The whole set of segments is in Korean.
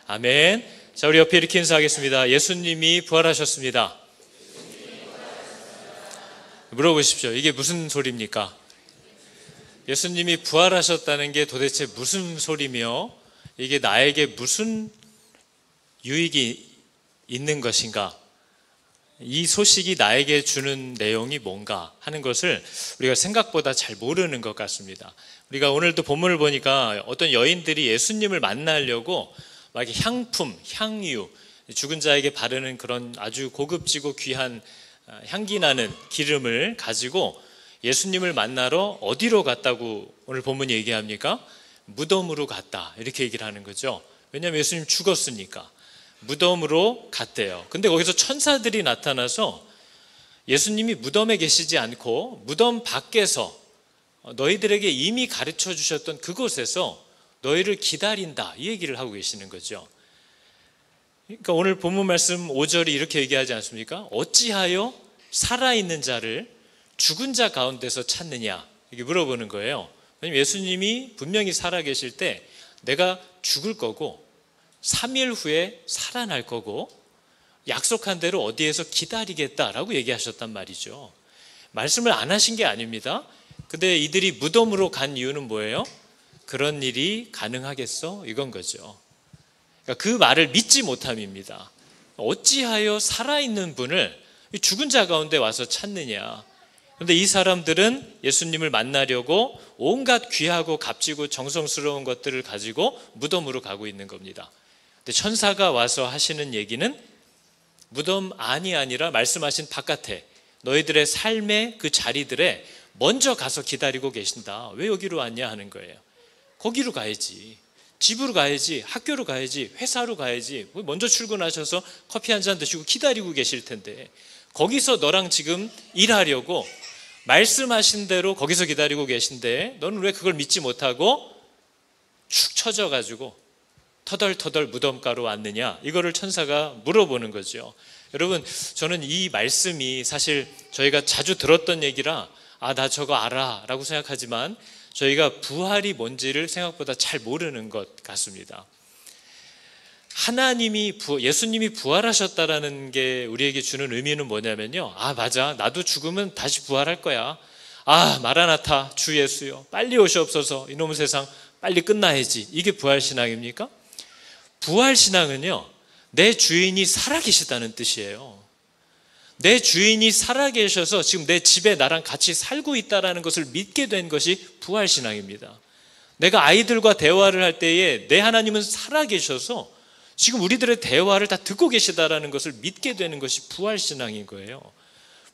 아멘. 자, 우리 옆에 이렇게 인사하겠습니다. 예수님이 부활하셨습니다. 물어보십시오. 이게 무슨 소리입니까? 예수님이 부활하셨다는 게 도대체 무슨 소리며 이게 나에게 무슨 유익이 있는 것인가? 이 소식이 나에게 주는 내용이 뭔가 하는 것을 우리가 생각보다 잘 모르는 것 같습니다. 우리가 오늘도 본문을 보니까 어떤 여인들이 예수님을 만나려고 막 향품, 향유, 죽은 자에게 바르는 그런 아주 고급지고 귀한 향기 나는 기름을 가지고 예수님을 만나러 어디로 갔다고 오늘 본문이 얘기합니까? 무덤으로 갔다, 이렇게 얘기를 하는 거죠. 왜냐하면 예수님 죽었으니까 무덤으로 갔대요. 근데 거기서 천사들이 나타나서 예수님이 무덤에 계시지 않고 무덤 밖에서 너희들에게 이미 가르쳐 주셨던 그곳에서 너희를 기다린다, 이 얘기를 하고 계시는 거죠. 그러니까 오늘 본문 말씀 5절이 이렇게 얘기하지 않습니까? 어찌하여 살아있는 자를 죽은 자 가운데서 찾느냐, 이렇게 물어보는 거예요. 왜냐하면 예수님이 분명히 살아계실 때 내가 죽을 거고 3일 후에 살아날 거고 약속한 대로 어디에서 기다리겠다라고 얘기하셨단 말이죠. 말씀을 안 하신 게 아닙니다. 근데 이들이 무덤으로 간 이유는 뭐예요? 그런 일이 가능하겠어? 이건 거죠. 그러니까 그 말을 믿지 못함입니다. 어찌하여 살아있는 분을 죽은 자 가운데 와서 찾느냐. 그런데 이 사람들은 예수님을 만나려고 온갖 귀하고 값지고 정성스러운 것들을 가지고 무덤으로 가고 있는 겁니다. 근데 천사가 와서 하시는 얘기는 무덤 안이 아니라 말씀하신 바깥에 너희들의 삶의 그 자리들에 먼저 가서 기다리고 계신다. 왜 여기로 왔냐 하는 거예요. 거기로 가야지, 집으로 가야지, 학교로 가야지, 회사로 가야지. 먼저 출근하셔서 커피 한 잔 드시고 기다리고 계실 텐데 거기서 너랑 지금 일하려고 말씀하신 대로 거기서 기다리고 계신데 너는 왜 그걸 믿지 못하고 축 처져가지고 터덜터덜 무덤가로 왔느냐, 이거를 천사가 물어보는 거죠. 여러분, 저는 이 말씀이 사실 저희가 자주 들었던 얘기라 나 저거 알아 라고 생각하지만 저희가 부활이 뭔지를 생각보다 잘 모르는 것 같습니다. 예수님이 부활하셨다라는 게 우리에게 주는 의미는 뭐냐면요, 맞아, 나도 죽으면 다시 부활할 거야. 마라나타 주 예수여 빨리 오시옵소서, 이놈의 세상 빨리 끝나야지. 이게 부활신앙입니까? 부활신앙은요, 내 주인이 살아계시다는 뜻이에요. 내 주인이 살아계셔서 지금 내 집에 나랑 같이 살고 있다는 것을 믿게 된 것이 부활신앙입니다. 내가 아이들과 대화를 할 때에 내 하나님은 살아계셔서 지금 우리들의 대화를 다 듣고 계시다는 것을 믿게 되는 것이 부활신앙인 거예요.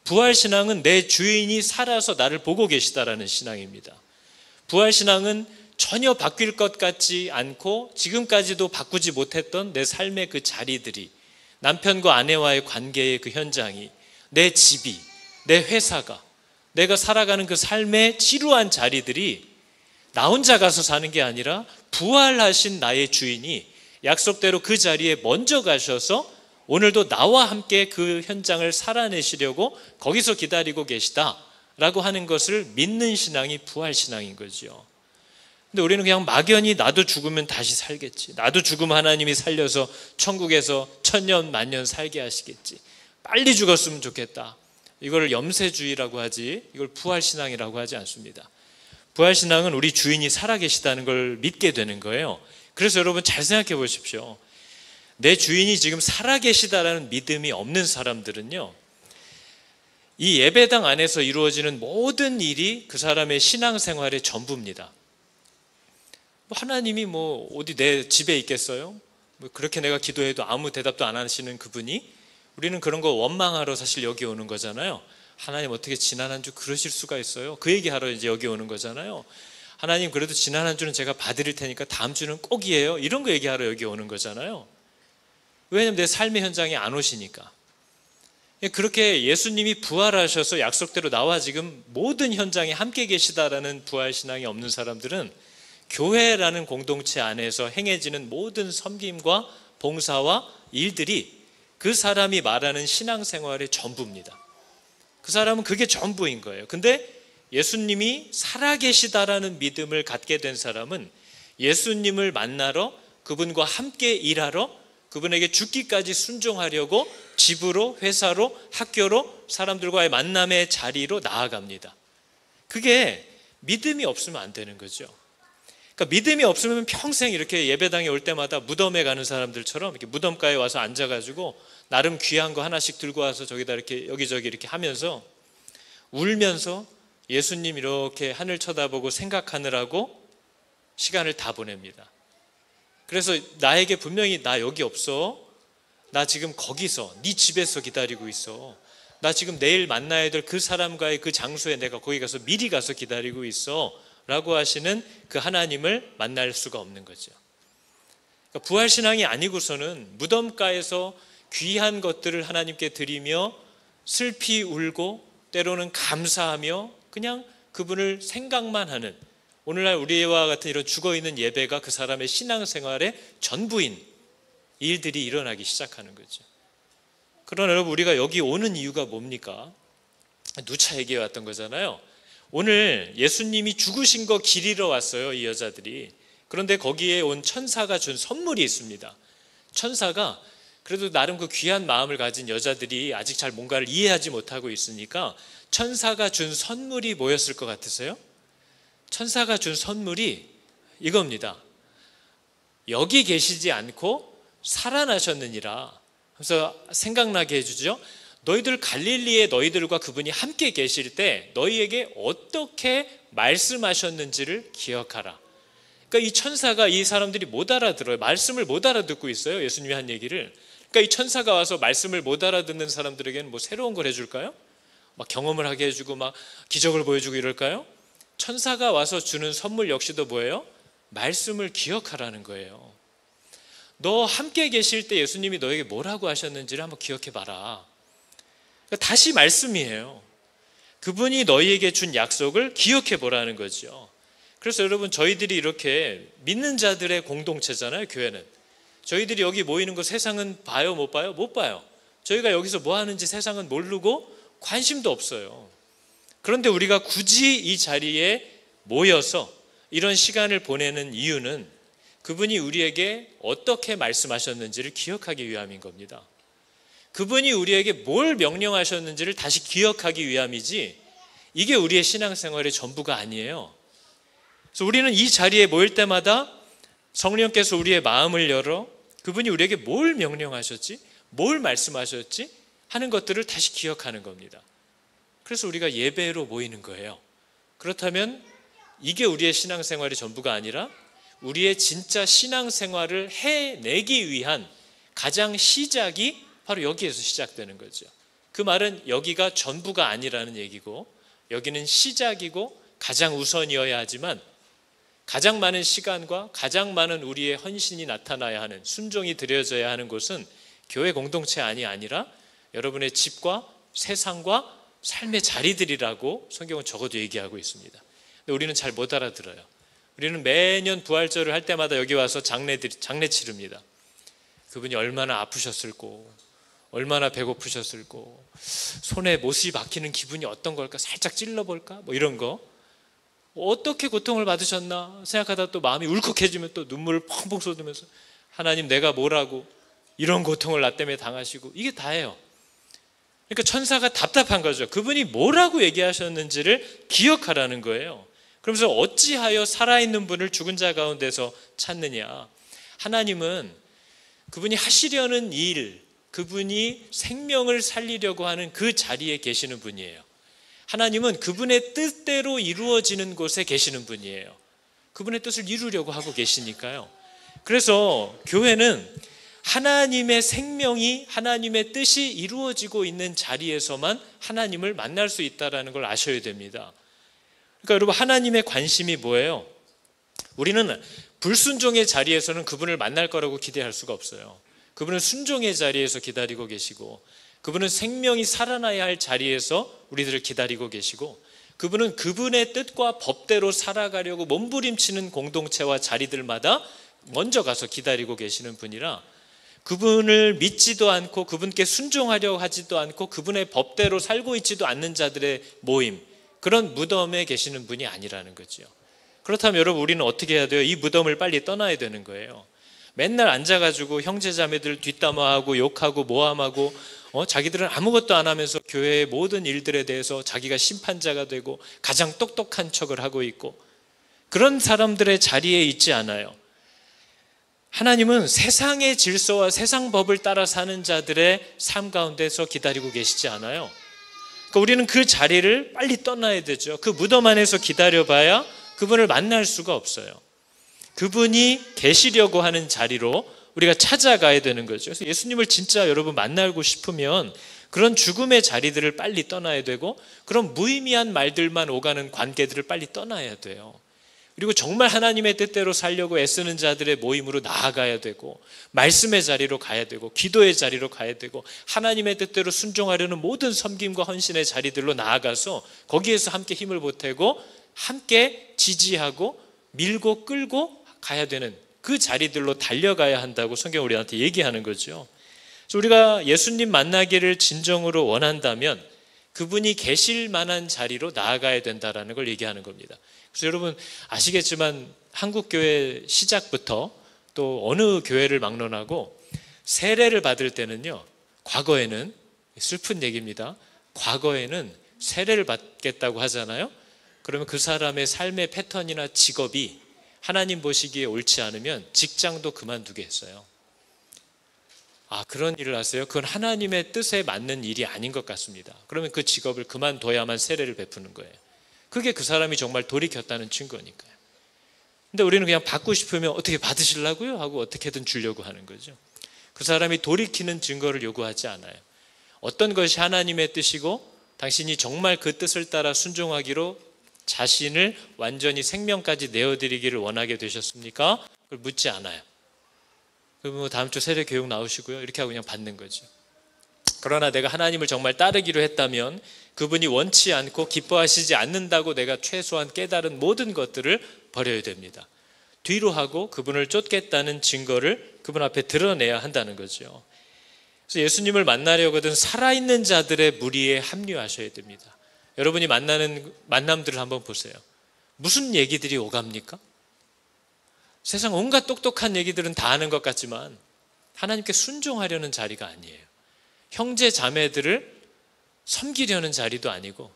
부활신앙은 내 주인이 살아서 나를 보고 계시다는 신앙입니다. 부활신앙은 전혀 바뀔 것 같지 않고 지금까지도 바꾸지 못했던 내 삶의 그 자리들이, 남편과 아내와의 관계의 그 현장이, 내 집이, 내 회사가, 내가 살아가는 그 삶의 지루한 자리들이 나 혼자 가서 사는 게 아니라 부활하신 나의 주인이 약속대로 그 자리에 먼저 가셔서 오늘도 나와 함께 그 현장을 살아내시려고 거기서 기다리고 계시다라고 하는 것을 믿는 신앙이 부활신앙인 거죠. 근데 우리는 그냥 막연히 나도 죽으면 다시 살겠지, 나도 죽으면 하나님이 살려서 천국에서 천년 만년 살게 하시겠지, 빨리 죽었으면 좋겠다, 이걸 염세주의라고 하지, 이걸 부활신앙이라고 하지 않습니다. 부활신앙은 우리 주인이 살아계시다는 걸 믿게 되는 거예요. 그래서 여러분 잘 생각해 보십시오. 내 주인이 지금 살아계시다라는 믿음이 없는 사람들은요, 이 예배당 안에서 이루어지는 모든 일이 그 사람의 신앙생활의 전부입니다. 하나님이 어디 내 집에 있겠어요? 그렇게 내가 기도해도 아무 대답도 안 하시는 그분이, 우리는 그런 거 원망하러 사실 여기 오는 거잖아요. 하나님 어떻게 지난 한 주 그러실 수가 있어요? 그 얘기하러 이제 여기 오는 거잖아요. 하나님 그래도 지난 한 주는 제가 봐드릴 테니까 다음 주는 꼭이에요, 이런 거 얘기하러 여기 오는 거잖아요. 왜냐하면 내 삶의 현장에 안 오시니까. 그렇게 예수님이 부활하셔서 약속대로 나와 지금 모든 현장에 함께 계시다라는 부활신앙이 없는 사람들은 교회라는 공동체 안에서 행해지는 모든 섬김과 봉사와 일들이 그 사람이 말하는 신앙생활의 전부입니다. 그 사람은 그게 전부인 거예요. 근데 예수님이 살아계시다라는 믿음을 갖게 된 사람은 예수님을 만나러 그분과 함께 일하러, 그분에게 죽기까지 순종하려고 집으로, 회사로, 학교로, 사람들과의 만남의 자리로 나아갑니다. 그게 믿음이 없으면 안 되는 거죠. 그러니까 믿음이 없으면 평생 이렇게 예배당에 올 때마다 무덤에 가는 사람들처럼 이렇게 무덤가에 와서 앉아가지고 나름 귀한 거 하나씩 들고 와서 저기다 이렇게 여기저기 이렇게 하면서 울면서 예수님 이렇게 하늘 쳐다보고 생각하느라고 시간을 다 보냅니다. 그래서 나에게 분명히 나 여기 없어, 나 지금 거기서 네 집에서 기다리고 있어, 나 지금 내일 만나야 될 그 사람과의 그 장소에 내가 거기 가서 미리 가서 기다리고 있어 라고 하시는 그 하나님을 만날 수가 없는 거죠. 그러니까 부활신앙이 아니고서는 무덤가에서 귀한 것들을 하나님께 드리며 슬피 울고 때로는 감사하며 그냥 그분을 생각만 하는, 오늘날 우리와 같은 이런 죽어있는 예배가 그 사람의 신앙생활의 전부인 일들이 일어나기 시작하는 거죠. 그러나 여러분, 우리가 여기 오는 이유가 뭡니까? 누차 얘기해 왔던 거잖아요. 오늘 예수님이 죽으신 거 기리러 왔어요, 이 여자들이. 그런데 거기에 온 천사가 준 선물이 있습니다. 천사가 그래도 나름 그 귀한 마음을 가진 여자들이 아직 잘 뭔가를 이해하지 못하고 있으니까 천사가 준 선물이 뭐였을 것 같으세요? 천사가 준 선물이 이겁니다. 여기 계시지 않고 살아나셨느니라. 그래서 생각나게 해주죠. 너희들 갈릴리에 너희들과 그분이 함께 계실 때 너희에게 어떻게 말씀하셨는지를 기억하라. 그러니까 이 천사가, 이 사람들이 못 알아들어요. 말씀을 못 알아듣고 있어요, 예수님이 한 얘기를. 그러니까 이 천사가 와서 말씀을 못 알아듣는 사람들에게는 뭐 새로운 걸 해줄까요? 막 경험을 하게 해주고 막 기적을 보여주고 이럴까요? 천사가 와서 주는 선물 역시도 뭐예요? 말씀을 기억하라는 거예요. 너 함께 계실 때 예수님이 너에게 뭐라고 하셨는지를 한번 기억해 봐라. 다시 말씀이에요. 그분이 너희에게 준 약속을 기억해 보라는 거죠. 그래서 여러분, 저희들이 이렇게 믿는 자들의 공동체잖아요, 교회는. 저희들이 여기 모이는 거 세상은 봐요, 못 봐요? 못 봐요. 저희가 여기서 뭐 하는지 세상은 모르고 관심도 없어요. 그런데 우리가 굳이 이 자리에 모여서 이런 시간을 보내는 이유는 그분이 우리에게 어떻게 말씀하셨는지를 기억하기 위함인 겁니다. 그분이 우리에게 뭘 명령하셨는지를 다시 기억하기 위함이지, 이게 우리의 신앙생활의 전부가 아니에요. 그래서 우리는 이 자리에 모일 때마다 성령께서 우리의 마음을 열어 그분이 우리에게 뭘 명령하셨지, 뭘 말씀하셨지 하는 것들을 다시 기억하는 겁니다. 그래서 우리가 예배로 모이는 거예요. 그렇다면 이게 우리의 신앙생활의 전부가 아니라 우리의 진짜 신앙생활을 해내기 위한 가장 시작이 바로 여기에서 시작되는 거죠. 그 말은 여기가 전부가 아니라는 얘기고, 여기는 시작이고 가장 우선이어야 하지만 가장 많은 시간과 가장 많은 우리의 헌신이 나타나야 하는, 순종이 드려져야 하는 곳은 교회 공동체 아니라 여러분의 집과 세상과 삶의 자리들이라고 성경은 적어도 얘기하고 있습니다. 근데 우리는 잘 못 알아들어요. 우리는 매년 부활절을 할 때마다 여기 와서 장례 치릅니다. 그분이 얼마나 아프셨을고, 얼마나 배고프셨을고, 손에 못이 박히는 기분이 어떤 걸까, 살짝 찔러볼까, 뭐 이런 거, 어떻게 고통을 받으셨나 생각하다 또 마음이 울컥해지면 또 눈물을 펑펑 쏟으면서 하나님, 내가 뭐라고 이런 고통을 나 때문에 당하시고, 이게 다예요. 그러니까 천사가 답답한 거죠. 그분이 뭐라고 얘기하셨는지를 기억하라는 거예요. 그러면서 어찌하여 살아있는 분을 죽은 자 가운데서 찾느냐. 하나님은 그분이 하시려는 일, 그분이 생명을 살리려고 하는 그 자리에 계시는 분이에요. 하나님은 그분의 뜻대로 이루어지는 곳에 계시는 분이에요. 그분의 뜻을 이루려고 하고 계시니까요. 그래서 교회는 하나님의 생명이, 하나님의 뜻이 이루어지고 있는 자리에서만 하나님을 만날 수 있다는 걸 아셔야 됩니다. 그러니까 여러분, 하나님의 관심이 뭐예요? 우리는 불순종의 자리에서는 그분을 만날 거라고 기대할 수가 없어요. 그분은 순종의 자리에서 기다리고 계시고, 그분은 생명이 살아나야 할 자리에서 우리들을 기다리고 계시고, 그분은 그분의 뜻과 법대로 살아가려고 몸부림치는 공동체와 자리들마다 먼저 가서 기다리고 계시는 분이라, 그분을 믿지도 않고 그분께 순종하려고 하지도 않고 그분의 법대로 살고 있지도 않는 자들의 모임, 그런 무덤에 계시는 분이 아니라는 거죠. 그렇다면 여러분, 우리는 어떻게 해야 돼요? 이 무덤을 빨리 떠나야 되는 거예요. 맨날 앉아가지고 형제자매들 뒷담화하고 욕하고 모함하고 자기들은 아무것도 안 하면서 교회의 모든 일들에 대해서 자기가 심판자가 되고 가장 똑똑한 척을 하고 있고, 그런 사람들의 자리에 있지 않아요. 하나님은 세상의 질서와 세상 법을 따라 사는 자들의 삶 가운데서 기다리고 계시지 않아요. 그러니까 우리는 그 자리를 빨리 떠나야 되죠. 그 무덤 안에서 기다려봐야 그분을 만날 수가 없어요. 그분이 계시려고 하는 자리로 우리가 찾아가야 되는 거죠. 그래서 예수님을 진짜 여러분 만나고 싶으면 그런 죽음의 자리들을 빨리 떠나야 되고, 그런 무의미한 말들만 오가는 관계들을 빨리 떠나야 돼요. 그리고 정말 하나님의 뜻대로 살려고 애쓰는 자들의 모임으로 나아가야 되고, 말씀의 자리로 가야 되고, 기도의 자리로 가야 되고, 하나님의 뜻대로 순종하려는 모든 섬김과 헌신의 자리들로 나아가서 거기에서 함께 힘을 보태고 함께 지지하고 밀고 끌고 가야 되는 그 자리들로 달려가야 한다고 성경 우리한테 얘기하는 거죠. 그래서 우리가 예수님 만나기를 진정으로 원한다면 그분이 계실 만한 자리로 나아가야 된다는 걸 얘기하는 겁니다. 그래서 여러분 아시겠지만 한국교회 시작부터 또 어느 교회를 막론하고 세례를 받을 때는요, 과거에는, 슬픈 얘기입니다, 과거에는 세례를 받겠다고 하잖아요. 그러면 그 사람의 삶의 패턴이나 직업이 하나님 보시기에 옳지 않으면 직장도 그만두게 했어요. 그런 일을 하세요? 그건 하나님의 뜻에 맞는 일이 아닌 것 같습니다. 그러면 그 직업을 그만둬야만 세례를 베푸는 거예요. 그게 그 사람이 정말 돌이켰다는 증거니까요. 근데 우리는 그냥 받고 싶으면 어떻게 받으시려고요? 하고 어떻게든 주려고 하는 거죠. 그 사람이 돌이키는 증거를 요구하지 않아요. 어떤 것이 하나님의 뜻이고 당신이 정말 그 뜻을 따라 순종하기로 자신을 완전히 생명까지 내어드리기를 원하게 되셨습니까? 그걸 묻지 않아요. 그럼 다음 주 세례 교육 나오시고요, 이렇게 하고 그냥 받는 거죠. 그러나 내가 하나님을 정말 따르기로 했다면 그분이 원치 않고 기뻐하시지 않는다고 내가 최소한 깨달은 모든 것들을 버려야 됩니다. 뒤로 하고 그분을 쫓겠다는 증거를 그분 앞에 드러내야 한다는 거죠. 그래서 예수님을 만나려거든 살아있는 자들의 무리에 합류하셔야 됩니다. 여러분이 만나는 만남들을 한번 보세요. 무슨 얘기들이 오갑니까? 세상 온갖 똑똑한 얘기들은 다 아는 것 같지만 하나님께 순종하려는 자리가 아니에요. 형제 자매들을 섬기려는 자리도 아니고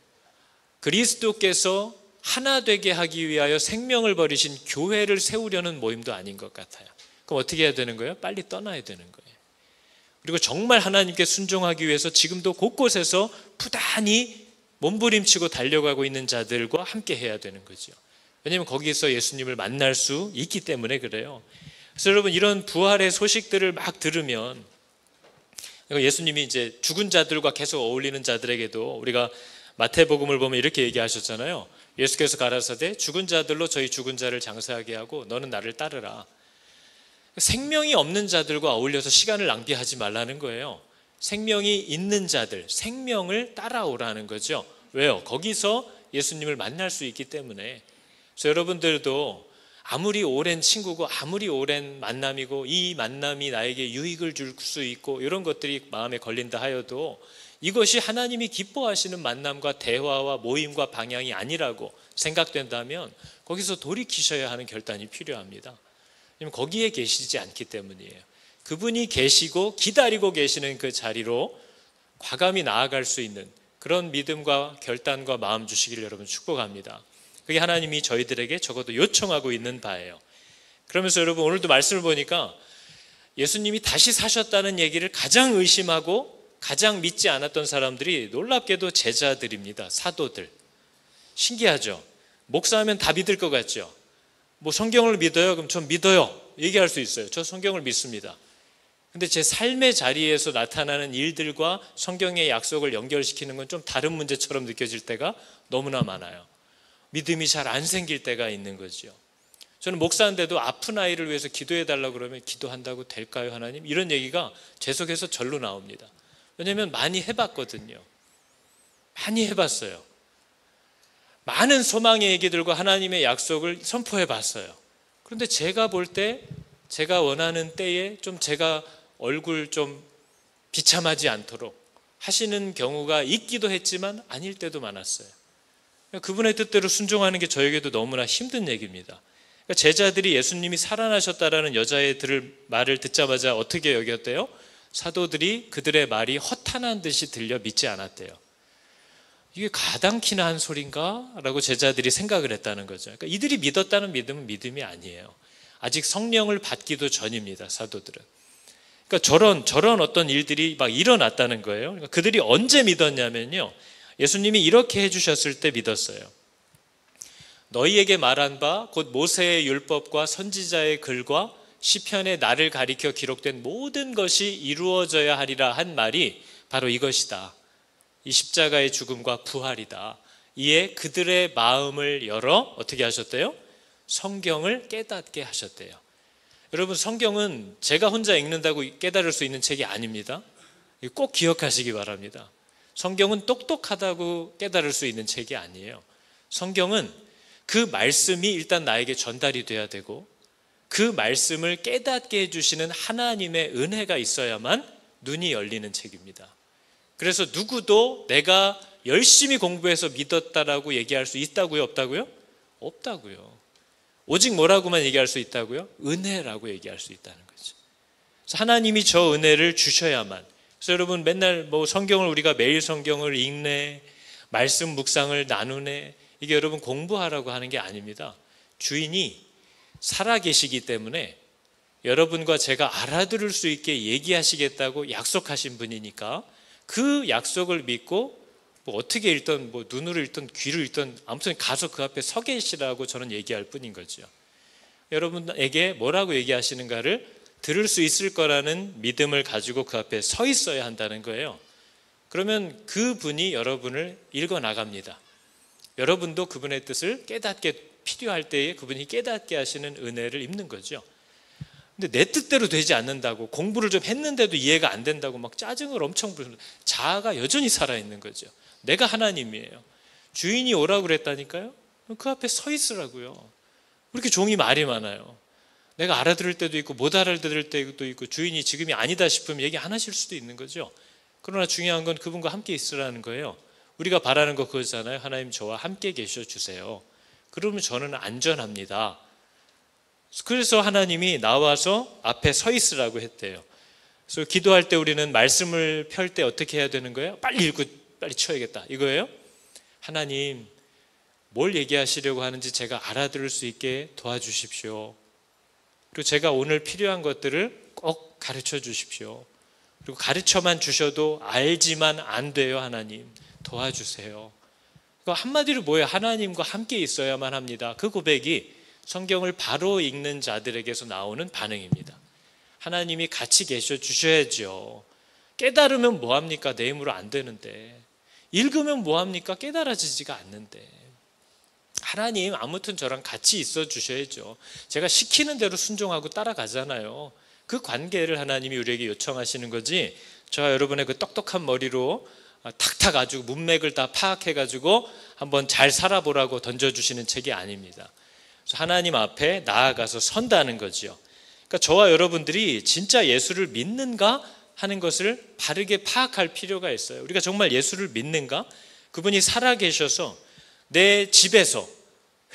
그리스도께서 하나 되게 하기 위하여 생명을 버리신 교회를 세우려는 모임도 아닌 것 같아요. 그럼 어떻게 해야 되는 거예요? 빨리 떠나야 되는 거예요. 그리고 정말 하나님께 순종하기 위해서 지금도 곳곳에서 부단히 몸부림치고 달려가고 있는 자들과 함께 해야 되는 거죠. 왜냐하면 거기서 예수님을 만날 수 있기 때문에 그래요. 그래서 여러분 이런 부활의 소식들을 막 들으면, 예수님이 이제 죽은 자들과 계속 어울리는 자들에게도 우리가 마태복음을 보면 이렇게 얘기하셨잖아요. 예수께서 가라사대 죽은 자들로 저희 죽은 자를 장사하게 하고 너는 나를 따르라. 생명이 없는 자들과 어울려서 시간을 낭비하지 말라는 거예요. 생명이 있는 자들, 생명을 따라오라는 거죠. 왜요? 거기서 예수님을 만날 수 있기 때문에. 그래서 여러분들도 아무리 오랜 친구고 아무리 오랜 만남이고 이 만남이 나에게 유익을 줄 수 있고 이런 것들이 마음에 걸린다 하여도 이것이 하나님이 기뻐하시는 만남과 대화와 모임과 방향이 아니라고 생각된다면 거기서 돌이키셔야 하는 결단이 필요합니다. 왜냐하면 거기에 계시지 않기 때문이에요. 그분이 계시고 기다리고 계시는 그 자리로 과감히 나아갈 수 있는 그런 믿음과 결단과 마음 주시기를 여러분 축복합니다. 그게 하나님이 저희들에게 적어도 요청하고 있는 바예요. 그러면서 여러분 오늘도 말씀을 보니까 예수님이 다시 사셨다는 얘기를 가장 의심하고 가장 믿지 않았던 사람들이 놀랍게도 제자들입니다. 사도들. 신기하죠? 목사하면 다 믿을 것 같죠? 뭐 성경을 믿어요? 그럼 전 믿어요. 얘기할 수 있어요. 저 성경을 믿습니다. 근데 제 삶의 자리에서 나타나는 일들과 성경의 약속을 연결시키는 건 좀 다른 문제처럼 느껴질 때가 너무나 많아요. 믿음이 잘 안 생길 때가 있는 거죠. 저는 목사인데도 아픈 아이를 위해서 기도해달라고 그러면 기도한다고 될까요 하나님? 이런 얘기가 제 속에서 절로 나옵니다. 왜냐하면 많이 해봤거든요. 많이 해봤어요. 많은 소망의 얘기들과 하나님의 약속을 선포해봤어요. 그런데 제가 볼 때 제가 원하는 때에 좀 제가 얼굴 좀 비참하지 않도록 하시는 경우가 있기도 했지만 아닐 때도 많았어요. 그분의 뜻대로 순종하는 게 저에게도 너무나 힘든 얘기입니다. 그러니까 제자들이 예수님이 살아나셨다라는 여자의 말을 듣자마자 어떻게 여겼대요? 사도들이 그들의 말이 허탄한 듯이 들려 믿지 않았대요. 이게 가당키나 한 소린가? 라고 제자들이 생각을 했다는 거죠. 그러니까 이들이 믿었다는 믿음은 믿음이 아니에요. 아직 성령을 받기도 전입니다, 사도들은. 그러니까 저런 어떤 일들이 막 일어났다는 거예요. 그러니까 그들이 언제 믿었냐면요, 예수님이 이렇게 해주셨을 때 믿었어요. 너희에게 말한 바 곧 모세의 율법과 선지자의 글과 시편에 나를 가리켜 기록된 모든 것이 이루어져야 하리라 한 말이 바로 이것이다. 이 십자가의 죽음과 부활이다. 이에 그들의 마음을 열어 어떻게 하셨대요? 성경을 깨닫게 하셨대요. 여러분, 성경은 제가 혼자 읽는다고 깨달을 수 있는 책이 아닙니다. 꼭 기억하시기 바랍니다. 성경은 똑똑하다고 깨달을 수 있는 책이 아니에요. 성경은 그 말씀이 일단 나에게 전달이 돼야 되고, 그 말씀을 깨닫게 해주시는 하나님의 은혜가 있어야만 눈이 열리는 책입니다. 그래서 누구도 내가 열심히 공부해서 믿었다라고 얘기할 수 있다고요? 없다고요? 없다고요. 오직 뭐라고만 얘기할 수 있다고요? 은혜라고 얘기할 수 있다는 거죠. 그래서 하나님이 저 은혜를 주셔야만. 그래서 여러분, 맨날 성경을 우리가 매일 성경을 읽네, 말씀 묵상을 나누네, 이게 여러분 공부하라고 하는 게 아닙니다. 주인이 살아계시기 때문에 여러분과 제가 알아들을 수 있게 얘기하시겠다고 약속하신 분이니까 그 약속을 믿고 어떻게 읽든 눈으로 읽든 귀를 읽든 아무튼 가서 그 앞에 서 계시라고 저는 얘기할 뿐인 거죠. 여러분에게 뭐라고 얘기하시는가를 들을 수 있을 거라는 믿음을 가지고 그 앞에 서 있어야 한다는 거예요. 그러면 그분이 여러분을 읽어 나갑니다. 여러분도 그분의 뜻을 깨닫게, 필요할 때에 그분이 깨닫게 하시는 은혜를 입는 거죠. 근데 내 뜻대로 되지 않는다고, 공부를 좀 했는데도 이해가 안 된다고 막 짜증을 엄청 부르는, 자아가 여전히 살아있는 거죠. 내가 하나님이에요. 주인이 오라고 그랬다니까요. 그 앞에 서 있으라고요. 왜 이렇게 종이 말이 많아요? 내가 알아들을 때도 있고 못 알아들을 때도 있고, 주인이 지금이 아니다 싶으면 얘기 안 하실 수도 있는 거죠. 그러나 중요한 건 그분과 함께 있으라는 거예요. 우리가 바라는 거 그거잖아요. 하나님 저와 함께 계셔 주세요. 그러면 저는 안전합니다. 그래서 하나님이 나와서 앞에 서 있으라고 했대요. 그래서 기도할 때 우리는 말씀을 펼 때 어떻게 해야 되는 거예요? 빨리 읽고 빨리 쳐야겠다, 이거예요. 하나님, 뭘 얘기하시려고 하는지 제가 알아들을 수 있게 도와주십시오. 그리고 제가 오늘 필요한 것들을 꼭 가르쳐 주십시오. 그리고 가르쳐만 주셔도 알지만 안 돼요. 하나님 도와주세요. 한마디로 뭐예요? 하나님과 함께 있어야만 합니다. 그 고백이 성경을 바로 읽는 자들에게서 나오는 반응입니다. 하나님이 같이 계셔 주셔야죠. 깨달으면 뭐합니까? 내 힘으로 안 되는데. 읽으면 뭐합니까? 깨달아지지가 않는데. 하나님 아무튼 저랑 같이 있어 주셔야죠. 제가 시키는 대로 순종하고 따라가잖아요. 그 관계를 하나님이 우리에게 요청하시는 거지, 저와 여러분의 그 똑똑한 머리로 탁탁 아주 문맥을 다 파악해가지고 한번 잘 살아보라고 던져주시는 책이 아닙니다. 그래서 하나님 앞에 나아가서 선다는 거죠. 그러니까 저와 여러분들이 진짜 예수를 믿는가 하는 것을 바르게 파악할 필요가 있어요. 우리가 정말 예수를 믿는가? 그분이 살아계셔서 내 집에서,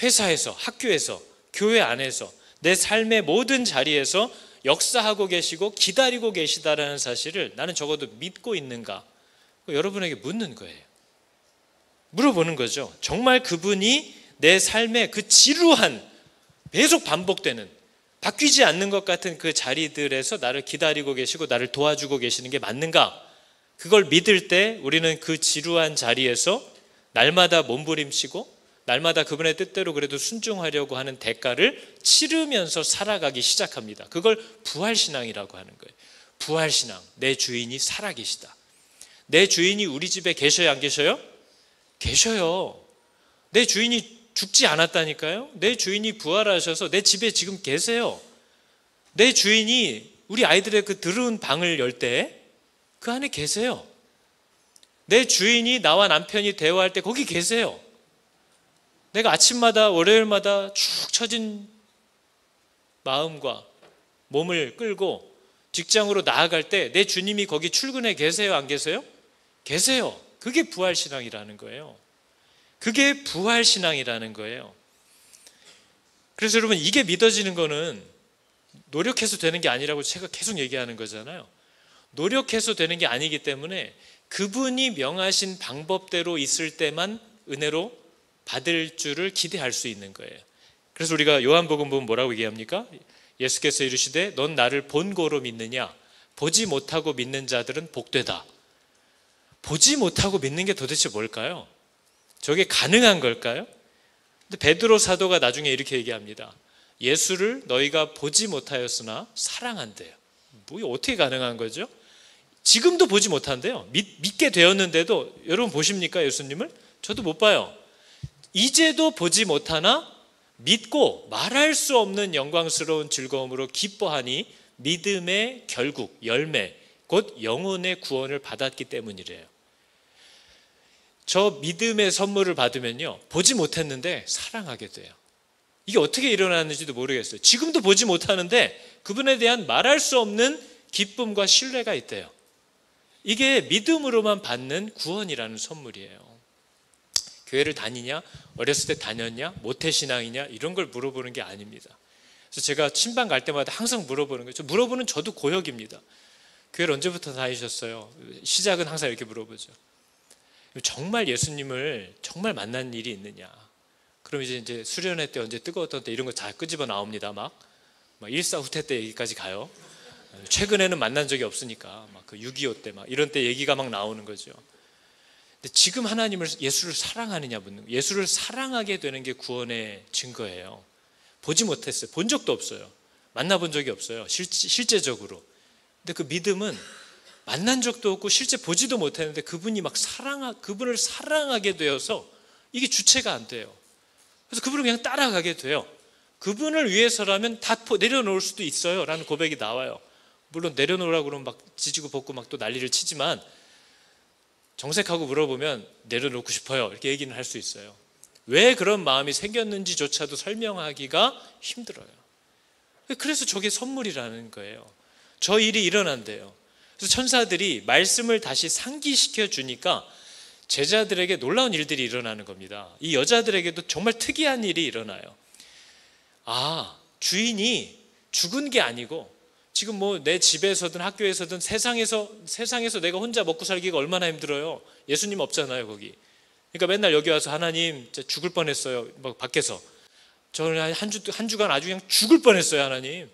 회사에서, 학교에서, 교회 안에서, 내 삶의 모든 자리에서 역사하고 계시고 기다리고 계시다라는 사실을 나는 적어도 믿고 있는가? 여러분에게 묻는 거예요. 물어보는 거죠. 정말 그분이 내 삶의 그 지루한, 계속 반복되는, 바뀌지 않는 것 같은 그 자리들에서 나를 기다리고 계시고 나를 도와주고 계시는 게 맞는가? 그걸 믿을 때 우리는 그 지루한 자리에서 날마다 몸부림치고 날마다 그분의 뜻대로 그래도 순종하려고 하는 대가를 치르면서 살아가기 시작합니다. 그걸 부활신앙이라고 하는 거예요. 부활신앙, 내 주인이 살아계시다. 내 주인이 우리 집에 계셔요, 안 계셔요? 계셔요. 내 주인이 죽지 않았다니까요. 내 주인이 부활하셔서 내 집에 지금 계세요. 내 주인이 우리 아이들의 그 더러운 방을 열 때 그 안에 계세요. 내 주인이 나와 남편이 대화할 때 거기 계세요. 내가 아침마다 월요일마다 축 처진 마음과 몸을 끌고 직장으로 나아갈 때 내 주님이 거기 출근해 계세요, 안 계세요? 계세요. 그게 부활신앙이라는 거예요. 그게 부활신앙이라는 거예요. 그래서 여러분, 이게 믿어지는 거는 노력해서 되는 게 아니라고 제가 계속 얘기하는 거잖아요. 노력해서 되는 게 아니기 때문에 그분이 명하신 방법대로 있을 때만 은혜로 받을 줄을 기대할 수 있는 거예요. 그래서 우리가 요한복음 보면 뭐라고 얘기합니까? 예수께서 이르시되 넌 나를 본고로 믿느냐? 보지 못하고 믿는 자들은 복되다. 보지 못하고 믿는 게 도대체 뭘까요? 저게 가능한 걸까요? 근데 베드로 사도가 나중에 이렇게 얘기합니다. 예수를 너희가 보지 못하였으나 사랑한대요. 뭐 어떻게 가능한 거죠? 지금도 보지 못한대요. 믿게 되었는데도. 여러분 보십니까, 예수님을? 저도 못 봐요. 이제도 보지 못하나 믿고 말할 수 없는 영광스러운 즐거움으로 기뻐하니 믿음의 결국 열매, 곧 영혼의 구원을 받았기 때문이래요. 저 믿음의 선물을 받으면요, 보지 못했는데 사랑하게 돼요. 이게 어떻게 일어나는지도 모르겠어요. 지금도 보지 못하는데 그분에 대한 말할 수 없는 기쁨과 신뢰가 있대요. 이게 믿음으로만 받는 구원이라는 선물이에요. 교회를 다니냐, 어렸을 때 다녔냐, 모태신앙이냐, 이런 걸 물어보는 게 아닙니다. 그래서 제가 친방 갈 때마다 항상 물어보는 거예요. 물어보는 저도 고역입니다. 교회를 언제부터 다니셨어요? 시작은 항상 이렇게 물어보죠. 정말 예수님을 정말 만난 일이 있느냐? 그럼 이제 수련회 때 언제 뜨거웠던 때 이런 거 다 끄집어 나옵니다. 막 일사후퇴 때 얘기까지 가요. 최근에는 만난 적이 없으니까 막 그 6.25 때 막 이런 때 얘기가 막 나오는 거죠. 근데 지금 하나님을, 예수를 사랑하느냐 묻는 거예요. 예수를 사랑하게 되는 게 구원의 증거예요. 보지 못했어요. 본 적도 없어요. 만나본 적이 없어요. 실제적으로. 근데 그 믿음은 만난 적도 없고 실제 보지도 못했는데 그분이 막 그분을 사랑하게 되어서 이게 주체가 안 돼요. 그래서 그분을 그냥 따라가게 돼요. 그분을 위해서라면 다 내려놓을 수도 있어요 라는 고백이 나와요. 물론 내려놓으라고 그러면 막 지지고 볶고 막 또 난리를 치지만 정색하고 물어보면 내려놓고 싶어요 이렇게 얘기는 할 수 있어요. 왜 그런 마음이 생겼는지조차도 설명하기가 힘들어요. 그래서 저게 선물이라는 거예요. 저 일이 일어난대요. 그래서 천사들이 말씀을 다시 상기시켜 주니까 제자들에게 놀라운 일들이 일어나는 겁니다. 이 여자들에게도 정말 특이한 일이 일어나요. 아, 주인이 죽은 게 아니고 지금 뭐 내 집에서든 학교에서든 세상에서 내가 혼자 먹고 살기가 얼마나 힘들어요. 예수님 없잖아요 거기. 그러니까 맨날 여기 와서 하나님 진짜 죽을 뻔했어요. 막 밖에서 저는 한 주간 아주 그냥 죽을 뻔했어요 하나님.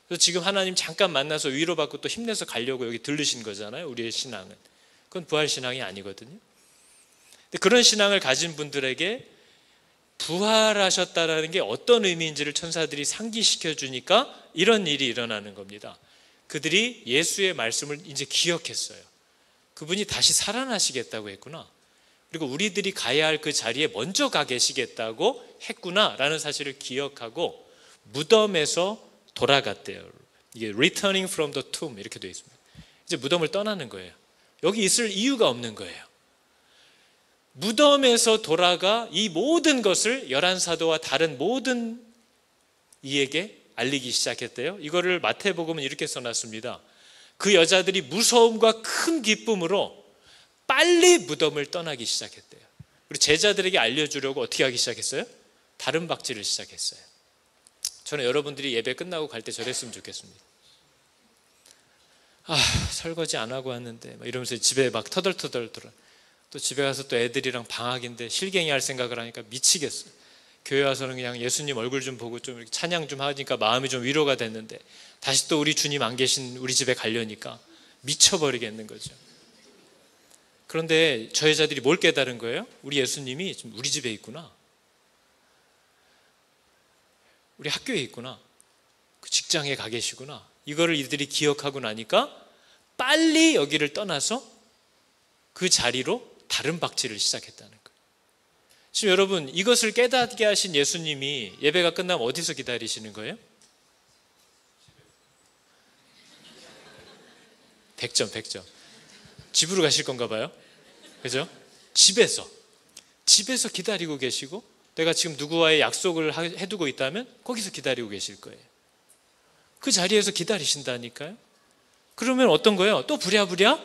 그래서 지금 하나님 잠깐 만나서 위로받고 또 힘내서 가려고 여기 들르신 거잖아요. 우리의 신앙은. 그건 부활신앙이 아니거든요. 근데 그런 신앙을 가진 분들에게 부활하셨다라는 게 어떤 의미인지를 천사들이 상기시켜 주니까 이런 일이 일어나는 겁니다. 그들이 예수의 말씀을 이제 기억했어요. 그분이 다시 살아나시겠다고 했구나. 그리고 우리들이 가야 할 그 자리에 먼저 가 계시겠다고 했구나라는 사실을 기억하고 무덤에서 돌아갔대요. 이게 returning from the tomb 이렇게 되어 있습니다. 이제 무덤을 떠나는 거예요. 여기 있을 이유가 없는 거예요. 무덤에서 돌아가 이 모든 것을 11사도와 다른 모든 이에게 알리기 시작했대요. 이거를 마태복음은 이렇게 써놨습니다. 그 여자들이 무서움과 큰 기쁨으로 빨리 무덤을 떠나기 시작했대요. 그리고 제자들에게 알려주려고 어떻게 하기 시작했어요? 다른 박질을 시작했어요. 저는 여러분들이 예배 끝나고 갈 때 저랬으면 좋겠습니다. 설거지 안 하고 왔는데 막 이러면서 집에 막 터덜터덜 들어. 또 집에 가서 또 애들이랑 방학인데 실갱이 할 생각을 하니까 미치겠어요. 교회 와서는 그냥 예수님 얼굴 좀 보고 좀 이렇게 찬양 좀 하니까 마음이 좀 위로가 됐는데 다시 또 우리 주님 안 계신 우리 집에 가려니까 미쳐버리겠는 거죠. 그런데 저 여자들이 뭘 깨달은 거예요? 우리 예수님이 지금 우리 집에 있구나. 우리 학교에 있구나. 그 직장에 가 계시구나. 이거를 이들이 기억하고 나니까 빨리 여기를 떠나서 그 자리로 다른 박질을 시작했다는 거예요. 지금 여러분 이것을 깨닫게 하신 예수님이 예배가 끝나면 어디서 기다리시는 거예요? 100점. 집으로 가실 건가 봐요. 그죠? 집에서 기다리고 계시고 내가 지금 누구와의 약속을 해두고 있다면 거기서 기다리고 계실 거예요. 그 자리에서 기다리신다니까요. 그러면 어떤 거예요? 또 부랴부랴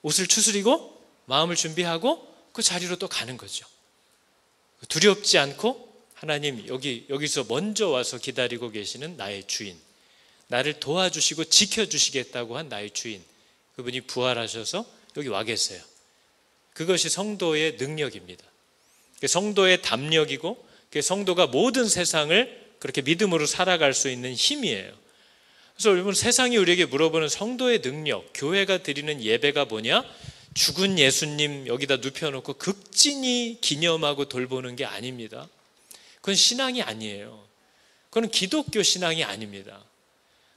옷을 추스리고 마음을 준비하고 그 자리로 또 가는 거죠. 두렵지 않고 하나님 여기서 먼저 와서 기다리고 계시는 나의 주인, 나를 도와주시고 지켜주시겠다고 한 나의 주인, 그분이 부활하셔서 여기 와 계세요. 그것이 성도의 능력입니다. 성도의 담력이고 성도가 모든 세상을 그렇게 믿음으로 살아갈 수 있는 힘이에요. 그래서 여러분, 세상이 우리에게 물어보는 성도의 능력, 교회가 드리는 예배가 뭐냐? 죽은 예수님 여기다 눕혀놓고 극진히 기념하고 돌보는 게 아닙니다. 그건 신앙이 아니에요. 그건 기독교 신앙이 아닙니다.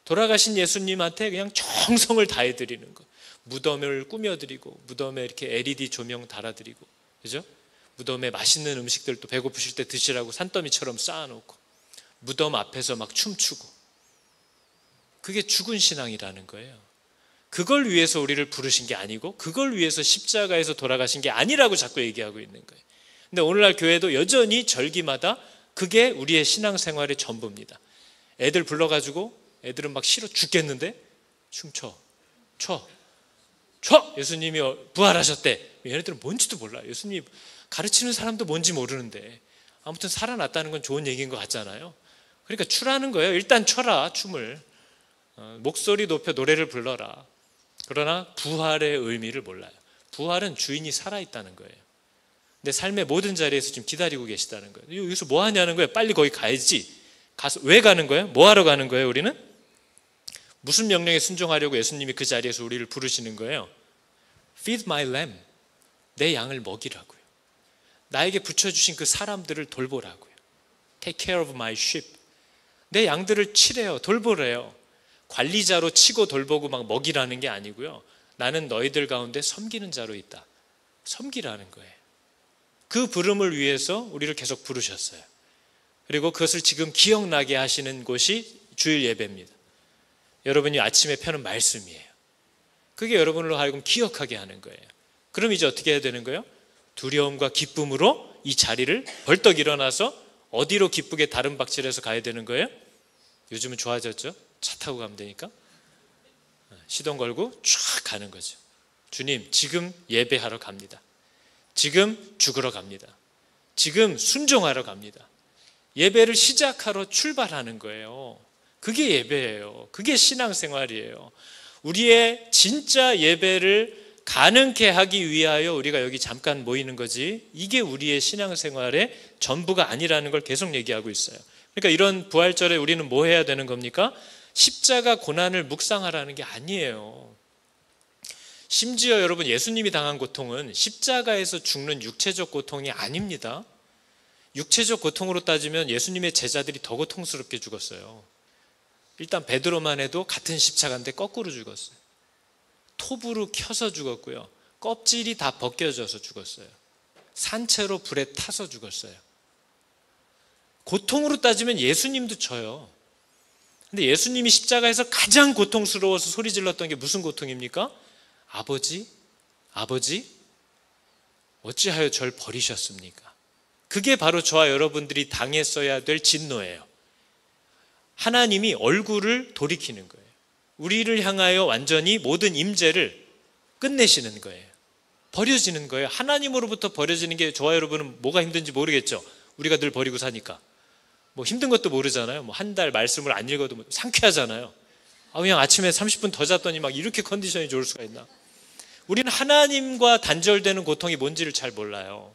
돌아가신 예수님한테 그냥 정성을 다해드리는 거, 무덤을 꾸며드리고 무덤에 이렇게 LED 조명 달아드리고, 그죠? 무덤에 맛있는 음식들 또 배고프실 때 드시라고 산더미처럼 쌓아놓고 무덤 앞에서 막 춤추고, 그게 죽은 신앙이라는 거예요. 그걸 위해서 우리를 부르신 게 아니고 그걸 위해서 십자가에서 돌아가신 게 아니라고 자꾸 얘기하고 있는 거예요. 근데 오늘날 교회도 여전히 절기마다 그게 우리의 신앙생활의 전부입니다. 애들 불러가지고 애들은 막 싫어 죽겠는데 춤춰, 춰, 예수님이 부활하셨대. 얘네들은 뭔지도 몰라. 예수님이 가르치는 사람도 뭔지 모르는데 아무튼 살아났다는 건 좋은 얘기인 것 같잖아요. 그러니까 추라는 거예요. 일단 춰라, 춤을. 목소리 높여 노래를 불러라. 그러나 부활의 의미를 몰라요. 부활은 주인이 살아있다는 거예요. 근데 삶의 모든 자리에서 지금 기다리고 계시다는 거예요. 여기서 뭐 하냐는 거예요. 빨리 거기 가야지. 가서 왜 가는 거예요? 뭐 하러 가는 거예요? 우리는 무슨 명령에 순종하려고 예수님이 그 자리에서 우리를 부르시는 거예요? Feed my lamb. 내 양을 먹이라고요. 나에게 붙여주신 그 사람들을 돌보라고요. Take care of my sheep. 내 양들을 치래요. 돌보래요. 관리자로 치고 돌보고 막 먹이라는 게 아니고요. 나는 너희들 가운데 섬기는 자로 있다. 섬기라는 거예요. 그 부름을 위해서 우리를 계속 부르셨어요. 그리고 그것을 지금 기억나게 하시는 곳이 주일 예배입니다. 여러분이 아침에 펴는 말씀이에요. 그게 여러분으로 하여금 기억하게 하는 거예요. 그럼 이제 어떻게 해야 되는 거예요? 두려움과 기쁨으로 이 자리를 벌떡 일어나서 어디로 기쁘게 다른 박질해서 가야 되는 거예요? 요즘은 좋아졌죠? 차 타고 가면 되니까 시동 걸고 쫙 가는 거죠. 주님, 지금 예배하러 갑니다. 지금 죽으러 갑니다. 지금 순종하러 갑니다. 예배를 시작하러 출발하는 거예요. 그게 예배예요. 그게 신앙생활이에요. 우리의 진짜 예배를 가능케 하기 위하여 우리가 여기 잠깐 모이는 거지, 이게 우리의 신앙생활의 전부가 아니라는 걸 계속 얘기하고 있어요. 그러니까 이런 부활절에 우리는 뭐 해야 되는 겁니까? 십자가 고난을 묵상하라는 게 아니에요. 심지어 여러분, 예수님이 당한 고통은 십자가에서 죽는 육체적 고통이 아닙니다. 육체적 고통으로 따지면 예수님의 제자들이 더 고통스럽게 죽었어요. 일단 베드로만 해도 같은 십자가인데 거꾸로 죽었어요. 톱으로 켜서 죽었고요. 껍질이 다 벗겨져서 죽었어요. 산채로 불에 타서 죽었어요. 고통으로 따지면 예수님도 져요. 근데 예수님이 십자가에서 가장 고통스러워서 소리 질렀던 게 무슨 고통입니까? 아버지, 어찌하여 절 버리셨습니까? 그게 바로 저와 여러분들이 당했어야 될 진노예요. 하나님이 얼굴을 돌이키는 거예요. 우리를 향하여 완전히 모든 임재를 끝내시는 거예요. 버려지는 거예요. 하나님으로부터 버려지는 게 저와 여러분은 뭐가 힘든지 모르겠죠. 우리가 늘 버리고 사니까. 뭐 힘든 것도 모르잖아요. 뭐 한 달 말씀을 안 읽어도 상쾌하잖아요. 그냥 아침에 30분 더 잤더니 막 이렇게 컨디션이 좋을 수가 있나. 우리는 하나님과 단절되는 고통이 뭔지를 잘 몰라요.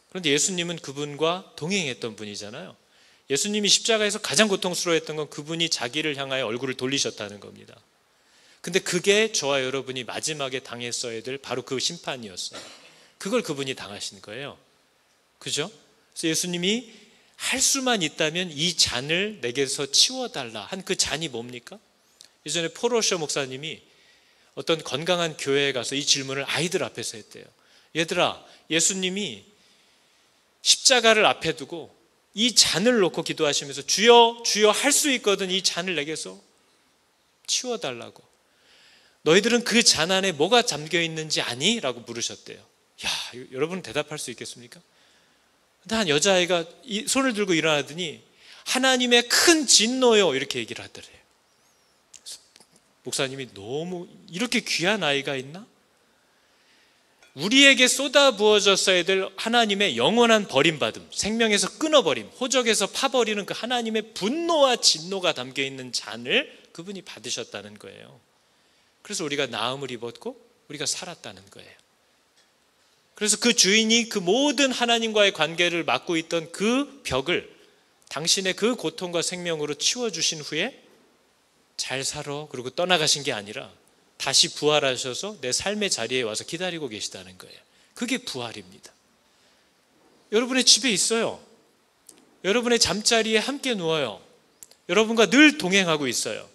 그런데 예수님은 그분과 동행했던 분이잖아요. 예수님이 십자가에서 가장 고통스러워했던 건 그분이 자기를 향하여 얼굴을 돌리셨다는 겁니다. 근데 그게 저와 여러분이 마지막에 당했어야 될 바로 그 심판이었어요. 그걸 그분이 당하신 거예요. 그죠? 그래서 예수님이 할 수만 있다면 이 잔을 내게서 치워달라 한 그 잔이 뭡니까? 예전에 포로셔 목사님이 어떤 건강한 교회에 가서 이 질문을 아이들 앞에서 했대요. 얘들아, 예수님이 십자가를 앞에 두고 이 잔을 놓고 기도하시면서 주여, 주여 할 수 있거든 이 잔을 내게서 치워달라고. 너희들은 그 잔 안에 뭐가 잠겨 있는지 아니? 라고 물으셨대요. 야, 여러분 대답할 수 있겠습니까? 근데 한 여자아이가 손을 들고 일어나더니 하나님의 큰 진노요 이렇게 얘기를 하더래요. 목사님이 너무 이렇게 귀한 아이가 있나? 우리에게 쏟아 부어졌어야 될 하나님의 영원한 버림받음, 생명에서 끊어버림, 호적에서 파버리는 그 하나님의 분노와 진노가 담겨있는 잔을 그분이 받으셨다는 거예요. 그래서 우리가 나음을 입었고 우리가 살았다는 거예요. 그래서 그 주인이 그 모든 하나님과의 관계를 맡고 있던 그 벽을 당신의 그 고통과 생명으로 치워주신 후에 잘 살아 그리고 떠나가신 게 아니라 다시 부활하셔서 내 삶의 자리에 와서 기다리고 계시다는 거예요. 그게 부활입니다. 여러분의 집에 있어요. 여러분의 잠자리에 함께 누워요. 여러분과 늘 동행하고 있어요.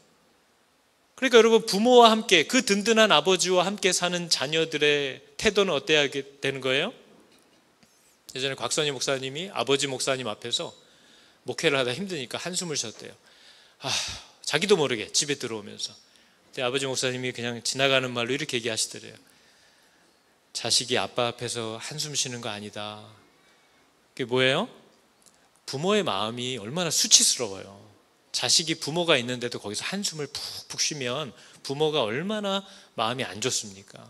그러니까 여러분, 부모와 함께, 그 든든한 아버지와 함께 사는 자녀들의 태도는 어때야 되는 거예요? 예전에 곽선희 목사님이 아버지 목사님 앞에서 목회를 하다 힘드니까 한숨을 쉬었대요. 자기도 모르게 집에 들어오면서. 근데 아버지 목사님이 그냥 지나가는 말로 이렇게 얘기하시더래요. 자식이 아빠 앞에서 한숨 쉬는 거 아니다. 그게 뭐예요? 부모의 마음이 얼마나 수치스러워요. 자식이 부모가 있는데도 거기서 한숨을 푹푹 쉬면 부모가 얼마나 마음이 안 좋습니까?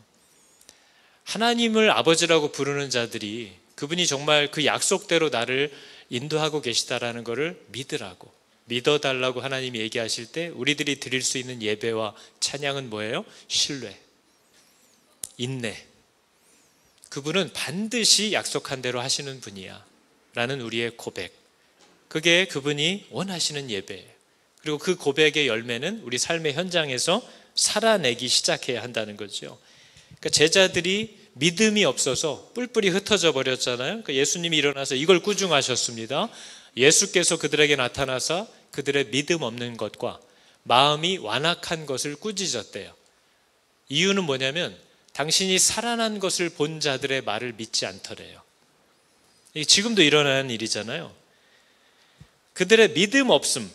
하나님을 아버지라고 부르는 자들이 그분이 정말 그 약속대로 나를 인도하고 계시다라는 것을 믿으라고, 믿어달라고 하나님이 얘기하실 때 우리들이 드릴 수 있는 예배와 찬양은 뭐예요? 신뢰, 인내. 그분은 반드시 약속한 대로 하시는 분이야 라는 우리의 고백, 그게 그분이 원하시는 예배예요. 그리고 그 고백의 열매는 우리 삶의 현장에서 살아내기 시작해야 한다는 거죠. 그러니까 제자들이 믿음이 없어서 뿔뿔이 흩어져 버렸잖아요. 그러니까 예수님이 일어나서 이걸 꾸중하셨습니다. 예수께서 그들에게 나타나서 그들의 믿음 없는 것과 마음이 완악한 것을 꾸짖었대요. 이유는 뭐냐면 당신이 살아난 것을 본 자들의 말을 믿지 않더래요. 지금도 일어나는 일이잖아요. 그들의 믿음 없음,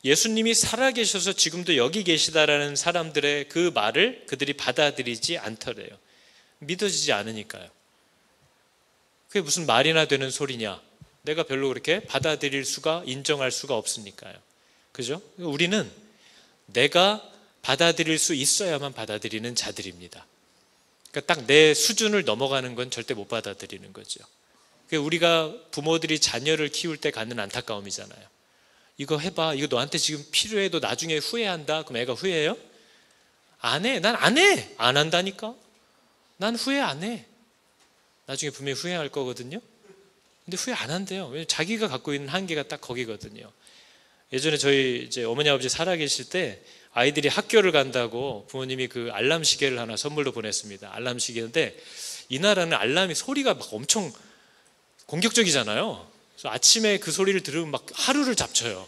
예수님이 살아계셔서 지금도 여기 계시다라는 사람들의 그 말을 그들이 받아들이지 않더래요. 믿어지지 않으니까요. 그게 무슨 말이나 되는 소리냐? 내가 별로 그렇게 받아들일 수가, 인정할 수가 없으니까요. 그죠? 우리는 내가 받아들일 수 있어야만 받아들이는 자들입니다. 그러니까 딱 내 수준을 넘어가는 건 절대 못 받아들이는 거죠. 우리가 부모들이 자녀를 키울 때 갖는 안타까움이잖아요. 이거 해봐, 이거 너한테 지금 필요해, 너 나중에 후회한다. 그럼 애가 후회해요? 안 해. 난 안 해. 안 한다니까. 난 후회 안 해. 나중에 분명히 후회할 거거든요. 근데 후회 안 한대요. 왜냐면 자기가 갖고 있는 한계가 딱 거기거든요. 예전에 저희 이제 어머니 아버지 살아계실 때 아이들이 학교를 간다고 부모님이 그 알람 시계를 하나 선물로 보냈습니다. 알람 시계인데 이 나라는 알람이 소리가 막 엄청 공격적이잖아요. 그래서 아침에 그 소리를 들으면 막 하루를 잡쳐요.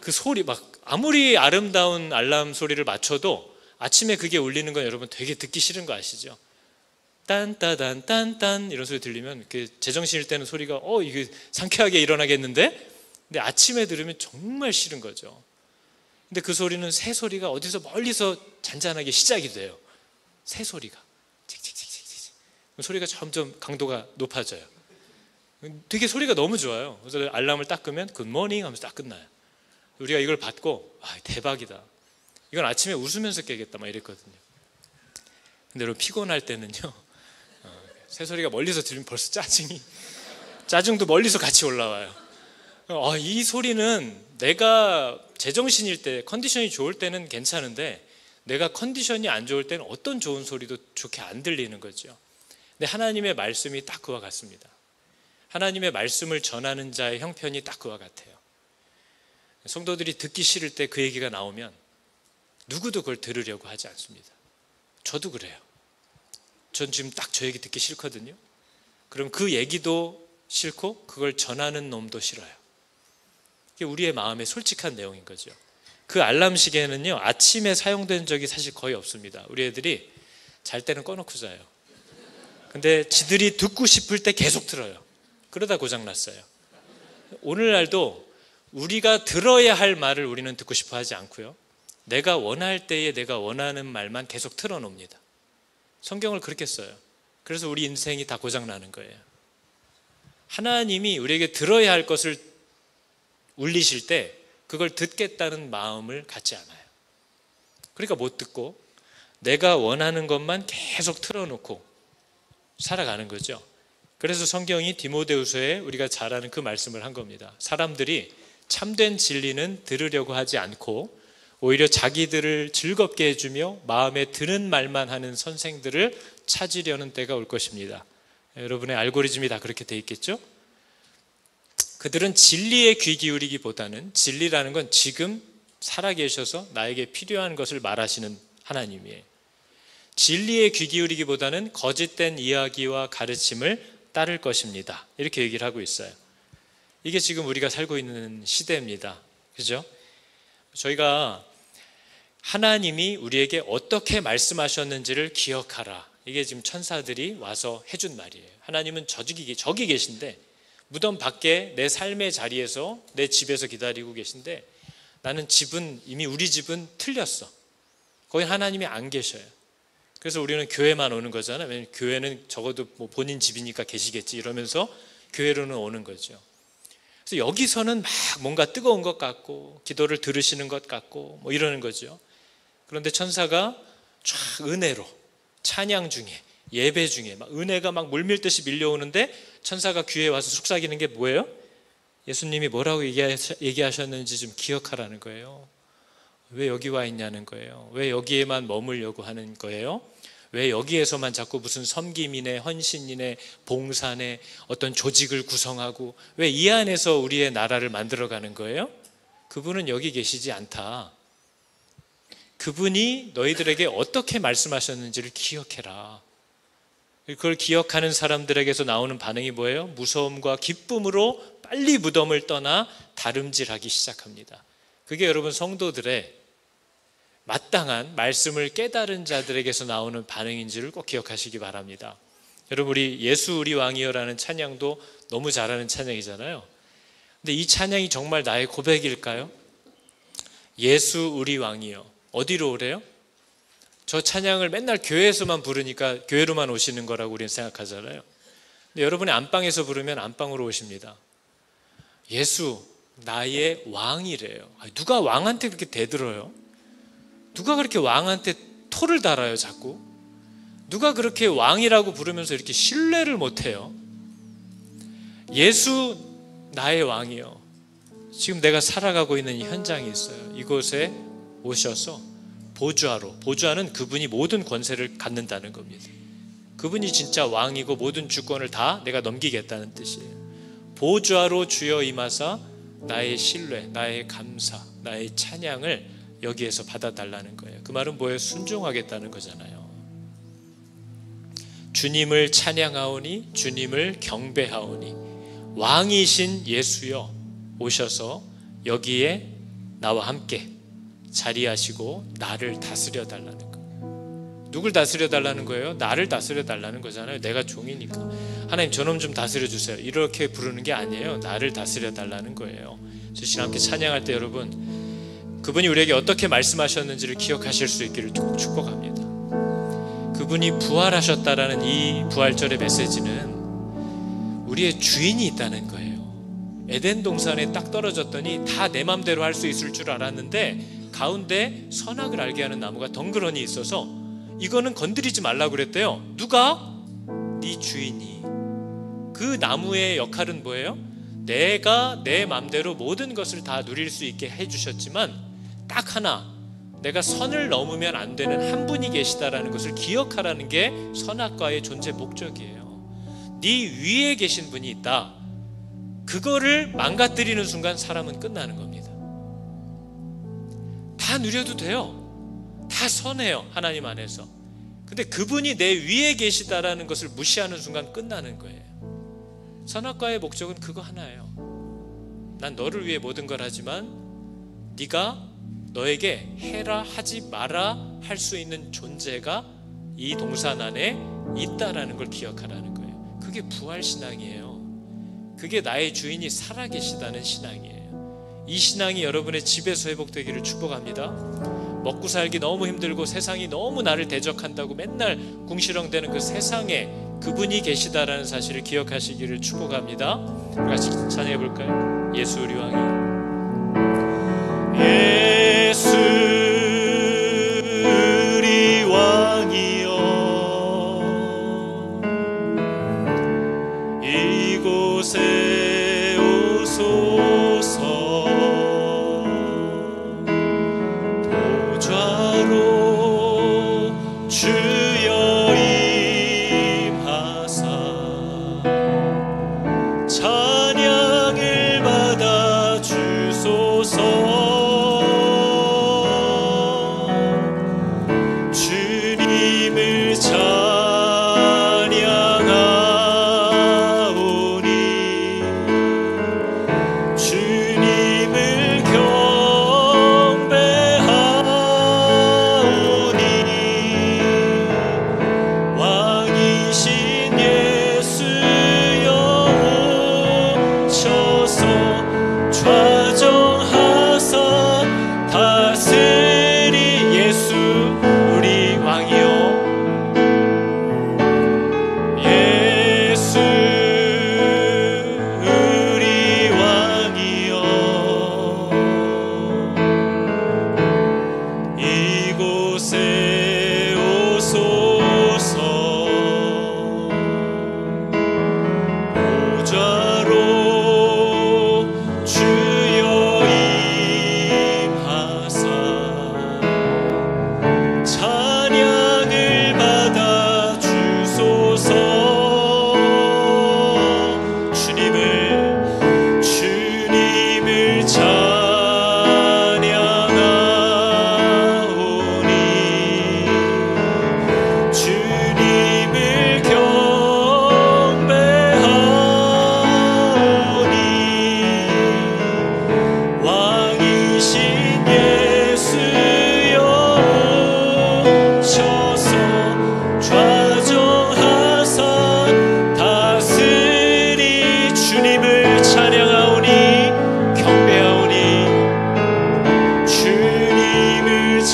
그 소리 막 아무리 아름다운 알람 소리를 맞춰도 아침에 그게 울리는 건 여러분 되게 듣기 싫은 거 아시죠? 딴따단 딴딴 이런 소리 들리면 이렇게 제정신일 때는 소리가 이게 상쾌하게 일어나겠는데, 근데 아침에 들으면 정말 싫은 거죠. 근데 그 소리는 새 소리가 어디서 멀리서 잔잔하게 시작이 돼요. 새 소리가 칙칙칙칙칙 소리가 점점 강도가 높아져요. 되게 소리가 너무 좋아요. 그래서 알람을 딱 끄면 굿모닝 하면서 딱 끝나요. 우리가 이걸 받고 대박이다, 이건 아침에 웃으면서 깨겠다 막 이랬거든요. 근데 여러분, 피곤할 때는요, 새 소리가 멀리서 들리면 벌써 짜증도 멀리서 같이 올라와요. 이 소리는 내가 제정신일 때, 컨디션이 좋을 때는 괜찮은데 내가 컨디션이 안 좋을 때는 어떤 좋은 소리도 좋게 안 들리는 거죠. 근데 하나님의 말씀이 딱 그와 같습니다. 하나님의 말씀을 전하는 자의 형편이 딱 그와 같아요. 성도들이 듣기 싫을 때 그 얘기가 나오면 누구도 그걸 들으려고 하지 않습니다. 저도 그래요. 전 지금 딱 저 얘기 듣기 싫거든요. 그럼 그 얘기도 싫고 그걸 전하는 놈도 싫어요. 이게 우리의 마음의 솔직한 내용인 거죠. 그 알람 시계는요, 아침에 사용된 적이 사실 거의 없습니다. 우리 애들이 잘 때는 꺼놓고 자요. 근데 지들이 듣고 싶을 때 계속 틀어요. 그러다 고장났어요. 오늘날도 우리가 들어야 할 말을 우리는 듣고 싶어 하지 않고요, 내가 원할 때에 내가 원하는 말만 계속 틀어놓습니다. 성경을 그렇게 써요. 그래서 우리 인생이 다 고장나는 거예요. 하나님이 우리에게 들어야 할 것을 울리실 때 그걸 듣겠다는 마음을 갖지 않아요. 그러니까 못 듣고 내가 원하는 것만 계속 틀어놓고 살아가는 거죠. 그래서 성경이 디모데후서에 우리가 잘 아는 그 말씀을 한 겁니다. 사람들이 참된 진리는 들으려고 하지 않고 오히려 자기들을 즐겁게 해주며 마음에 드는 말만 하는 선생들을 찾으려는 때가 올 것입니다. 여러분의 알고리즘이 다 그렇게 돼 있겠죠? 그들은 진리에 귀 기울이기보다는, 진리라는 건 지금 살아계셔서 나에게 필요한 것을 말하시는 하나님이에요. 진리에 귀 기울이기보다는 거짓된 이야기와 가르침을 따를 것입니다. 이렇게 얘기를 하고 있어요. 이게 지금 우리가 살고 있는 시대입니다. 그죠? 저희가 하나님이 우리에게 어떻게 말씀하셨는지를 기억하라. 이게 지금 천사들이 와서 해준 말이에요. 하나님은 저기 계신데, 무덤 밖에 내 삶의 자리에서 내 집에서 기다리고 계신데, 나는 이미 우리 집은 틀렸어. 거기 하나님이 안 계셔요. 그래서 우리는 교회만 오는 거잖아요. 왜냐하면 교회는 적어도 뭐 본인 집이니까 계시겠지 이러면서 교회로는 오는 거죠. 그래서 여기서는 막 뭔가 뜨거운 것 같고 기도를 들으시는 것 같고 뭐 이러는 거죠. 그런데 천사가 쫙 은혜로 찬양 중에, 예배 중에 막 은혜가 막 물밀듯이 밀려오는데 천사가 귀에 와서 속삭이는 게 뭐예요? 예수님이 뭐라고 얘기하셨는지 좀 기억하라는 거예요. 왜 여기 와 있냐는 거예요. 왜 여기에만 머물려고 하는 거예요? 왜 여기에서만 자꾸 무슨 섬김이네, 헌신이네, 봉사네, 어떤 조직을 구성하고 왜 이 안에서 우리의 나라를 만들어가는 거예요? 그분은 여기 계시지 않다. 그분이 너희들에게 어떻게 말씀하셨는지를 기억해라. 그걸 기억하는 사람들에게서 나오는 반응이 뭐예요? 무서움과 기쁨으로 빨리 무덤을 떠나 다름질하기 시작합니다. 그게 여러분 성도들의 마땅한 말씀을 깨달은 자들에게서 나오는 반응인지를 꼭 기억하시기 바랍니다. 여러분, 우리 예수 우리 왕이여라는 찬양도 너무 잘하는 찬양이잖아요. 근데 이 찬양이 정말 나의 고백일까요? 예수 우리 왕이여. 어디로 오래요? 저 찬양을 맨날 교회에서만 부르니까 교회로만 오시는 거라고 우리는 생각하잖아요. 근데 여러분의 안방에서 부르면 안방으로 오십니다. 예수 나의 왕이래요. 누가 왕한테 그렇게 대들어요? 누가 그렇게 왕한테 토를 달아요 자꾸? 누가 그렇게 왕이라고 부르면서 이렇게 신뢰를 못해요? 예수 나의 왕이요. 지금 내가 살아가고 있는 이 현장이 있어요. 이곳에 오셔서 보좌로, 보좌는 그분이 모든 권세를 갖는다는 겁니다. 그분이 진짜 왕이고 모든 주권을 다 내가 넘기겠다는 뜻이에요. 보좌로 주여 임하사 나의 신뢰, 나의 감사, 나의 찬양을 여기에서 받아달라는 거예요. 그 말은 뭐예요? 순종하겠다는 거잖아요. 주님을 찬양하오니, 주님을 경배하오니, 왕이신 예수여 오셔서 여기에 나와 함께 자리하시고 나를 다스려 달라는 거예요. 누굴 다스려 달라는 거예요? 나를 다스려 달라는 거잖아요. 내가 종이니까. 하나님 저놈 좀 다스려 주세요. 이렇게 부르는 게 아니에요. 나를 다스려 달라는 거예요. 저 시간 함께 찬양할 때 여러분, 그분이 우리에게 어떻게 말씀하셨는지를 기억하실 수 있기를 축복합니다. 그분이 부활하셨다라는 이 부활절의 메시지는 우리의 주인이 있다는 거예요. 에덴 동산에 딱 떨어졌더니 다 내 맘대로 할 수 있을 줄 알았는데 가운데 선악을 알게 하는 나무가 덩그러니 있어서 이거는 건드리지 말라고 그랬대요. 누가? 네 주인이. 그 나무의 역할은 뭐예요? 내가 내 맘대로 모든 것을 다 누릴 수 있게 해주셨지만 딱 하나, 내가 선을 넘으면 안 되는 한 분이 계시다라는 것을 기억하라는 게 선악과의 존재 목적이에요. 네 위에 계신 분이 있다. 그거를 망가뜨리는 순간 사람은 끝나는 겁니다. 다 누려도 돼요. 다 선해요. 하나님 안에서. 근데 그분이 내 위에 계시다라는 것을 무시하는 순간 끝나는 거예요. 선악과의 목적은 그거 하나예요. 난 너를 위해 모든 걸 하지만 네가 너에게 해라 하지 마라 할 수 있는 존재가 이 동산 안에 있다라는 걸 기억하라는 거예요. 그게 부활신앙이에요. 그게 나의 주인이 살아계시다는 신앙이에요. 이 신앙이 여러분의 집에서 회복되기를 축복합니다. 먹고 살기 너무 힘들고 세상이 너무 나를 대적한다고 맨날 궁시렁대는 그 세상에 그분이 계시다라는 사실을 기억하시기를 축복합니다. 우리 같이 찬양해 볼까요? 예수 우리 왕이. 예수 우리 왕이여 주여 임하사 찬양을 받아 주소서. 주님을 찬양하오니 주님을 경배하오니 왕이신 예수여 오셔서 좌정하사 다스리. 예수 우리 왕이요, 예수 우리 왕이요, 이곳에 오소서. 보좌로 주여 임하사 찬양을 받아 주소서. 주님을 찬양하오니 주님을 경배하오니 왕이신 예수여 오셔서 좌정하사 다스리. 주님을 찬양하오니 경배하오니 주님을 찬양하오니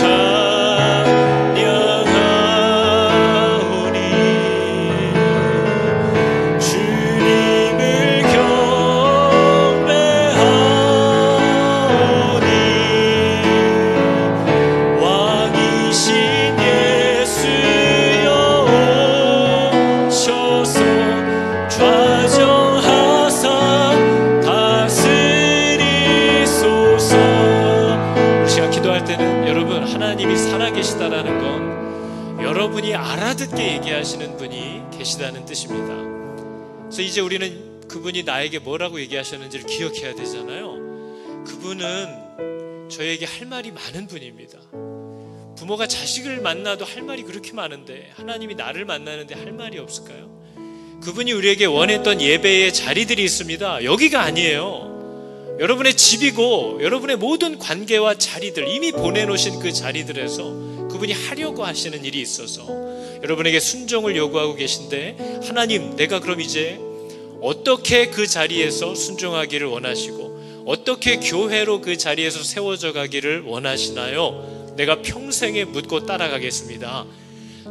주님을 경배하오니 왕이신 예수여 오셔서 좌정하사 다스리소서. 우리 시간 기도할 때는 여러분, 하나님이 살아계시다라는 건 여러분이 알아듣게 얘기하시는 분이 계시다는 뜻입니다. 그래서 이제 우리는 그분이 나에게 뭐라고 얘기하셨는지를 기억해야 되잖아요. 그분은 저에게 할 말이 많은 분입니다. 부모가 자식을 만나도 할 말이 그렇게 많은데 하나님이 나를 만나는데 할 말이 없을까요? 그분이 우리에게 원했던 예배의 자리들이 있습니다. 여기가 아니에요. 여러분의 집이고 여러분의 모든 관계와 자리들, 이미 보내놓으신 그 자리들에서 그분이 하려고 하시는 일이 있어서 여러분에게 순종을 요구하고 계신데, 하나님, 내가 그럼 이제 어떻게 그 자리에서 순종하기를 원하시고 어떻게 교회로 그 자리에서 세워져 가기를 원하시나요? 내가 평생에 묻고 따라가겠습니다.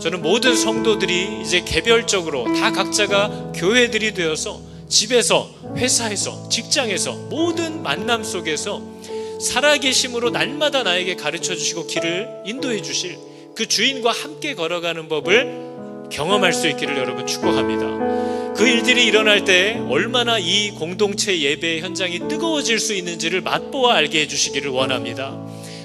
저는 모든 성도들이 이제 개별적으로 다 각자가 교회들이 되어서 집에서, 회사에서, 직장에서, 모든 만남 속에서 살아계심으로 날마다 나에게 가르쳐 주시고 길을 인도해 주실 그 주인과 함께 걸어가는 법을 경험할 수 있기를 여러분 축복합니다. 그 일들이 일어날 때 얼마나 이 공동체 예배의 현장이 뜨거워질 수 있는지를 맛보아 알게 해주시기를 원합니다.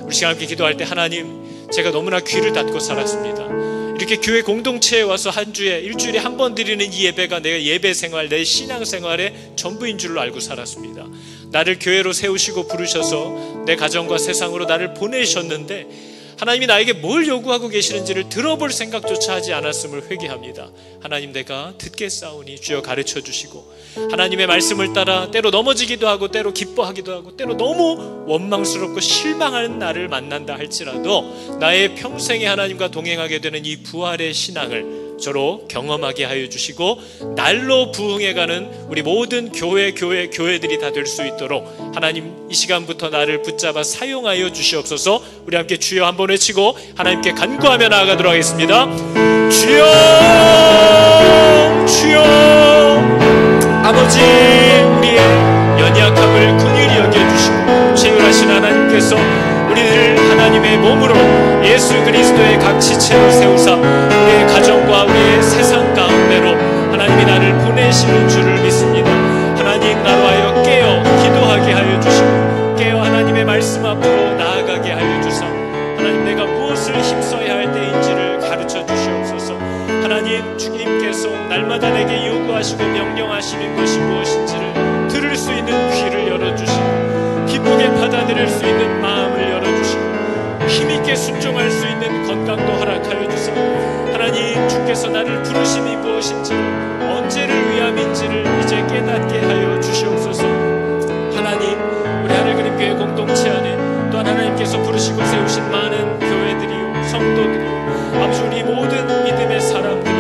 우리 시간 함께 기도할 때, 하나님, 제가 너무나 귀를 닫고 살았습니다. 이렇게 교회 공동체에 와서 한 주에, 일주일에 한 번 드리는 이 예배가 내 예배 생활, 내 신앙 생활의 전부인 줄로 알고 살았습니다. 나를 교회로 세우시고 부르셔서 내 가정과 세상으로 나를 보내셨는데 하나님이 나에게 뭘 요구하고 계시는지를 들어볼 생각조차 하지 않았음을 회개합니다. 하나님, 내가 듣겠사오니 주여 가르쳐 주시고, 하나님의 말씀을 따라 때로 넘어지기도 하고 때로 기뻐하기도 하고 때로 너무 원망스럽고 실망하는 나를 만난다 할지라도 나의 평생에 하나님과 동행하게 되는 이 부활의 신앙을 저로 경험하게 하여 주시고, 날로 부흥해가는 우리 모든 교회들이 다 될 수 있도록 하나님, 이 시간부터 나를 붙잡아 사용하여 주시옵소서. 우리 함께 주여 한번 외치고 하나님께 간구하며 나아가도록 하겠습니다. 주여, 주여. 아버지, 우리의 연약함을 긍휼히 여겨주시고 제율하신 하나님께서 우리를 하나님의 몸으로 예수 그리스도의 각 지체로 세우사 우리의 가정과 우리의 세상 가운데로 하나님이 나를 보내시는 줄을 믿습니다. 하나님, 나로 하여 깨어 기도하게 하여 주시고 깨어 하나님의 말씀 앞으로 나아가게 하여 주사 하나님, 내가 무엇을 힘써야 할 때인지를 가르쳐 주시고 날마다 내게 요구하시고 명령하시는 것이 무엇인지를 들을 수 있는 귀를 열어주시고 기쁘게 받아들일 수 있는 마음을 열어주시고 힘있게 순종할 수 있는 건강도 허락하여 주사 하나님 주께서 나를 부르심이 무엇인지를 언제를 위함인지를 이제 깨닫게 하여 주시옵소서. 하나님 우리 하늘그림교회 공동체 안에 또한 하나님께서 부르시고 세우신 많은 교회들이요 성도들이요 아버지 우리 모든 믿음의 사람들이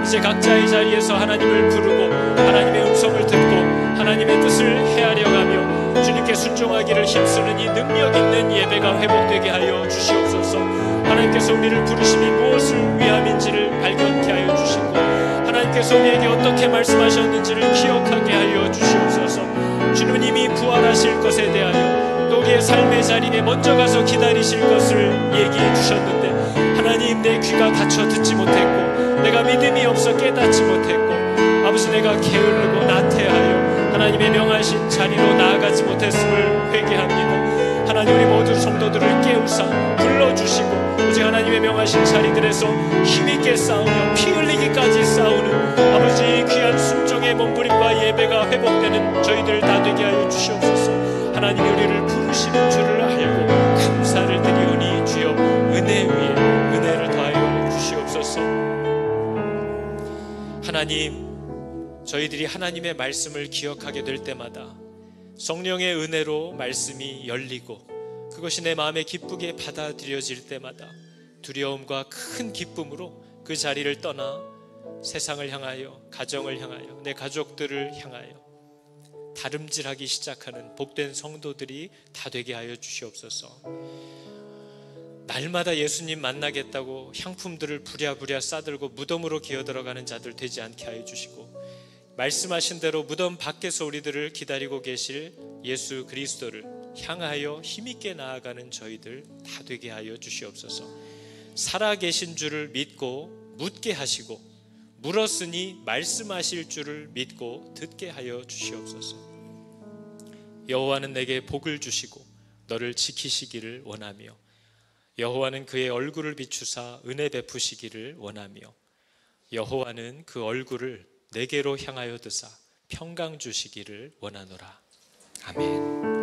이제 각자의 자리에서 하나님을 부르고 하나님의 음성을 듣고 하나님의 뜻을 헤아려가며 주님께 순종하기를 힘쓰는 이 능력 있는 예배가 회복되게 하여 주시옵소서. 하나님께서 우리를 부르심이 무엇을 위함인지를 발견케 하여 주시고 하나님께서 우리에게 어떻게 말씀하셨는지를 기억하게 하여 주시옵소서. 주님은 이미 부활하실 것에 대하여 또 우리의 삶의 자리에 먼저 가서 기다리실 것을 얘기해 주셨는데 하나님 내 귀가 닫혀 듣지 못했고 내가 믿음이 없어 깨닫지 못했고 아버지 내가 게으르고 나태하여 하나님의 명하신 자리로 나아가지 못했음을 회개합니다. 하나님 우리 모두 성도들을 깨우사 불러주시고 오직 하나님의 명하신 자리들에서 힘있게 싸우며 피 흘리기까지 싸우는 아버지 귀한 순종의 몸부림과 예배가 회복되는 저희들 다 되게 하여 주시옵소서. 하나님이 우리를 부르시는 줄을 알고 감사를 드리오니 주여 은혜 위에 은혜를 더하여 주시옵소서. 하나님 저희들이 하나님의 말씀을 기억하게 될 때마다 성령의 은혜로 말씀이 열리고 그것이 내 마음에 기쁘게 받아들여질 때마다 두려움과 큰 기쁨으로 그 자리를 떠나 세상을 향하여 가정을 향하여 내 가족들을 향하여 다름질하기 시작하는 복된 성도들이 다 되게 하여 주시옵소서. 날마다 예수님 만나겠다고 향품들을 부랴부랴 싸들고 무덤으로 기어들어가는 자들 되지 않게 하여 주시고 말씀하신 대로 무덤 밖에서 우리들을 기다리고 계실 예수 그리스도를 향하여 힘있게 나아가는 저희들 다 되게 하여 주시옵소서. 살아계신 줄을 믿고 묻게 하시고 물었으니 말씀하실 줄을 믿고 듣게 하여 주시옵소서. 여호와는 내게 복을 주시고 너를 지키시기를 원하며 여호와는 그의 얼굴을 비추사 은혜 베푸시기를 원하며 여호와는 그 얼굴을 내게로 향하여 드사 평강 주시기를 원하노라. 아멘.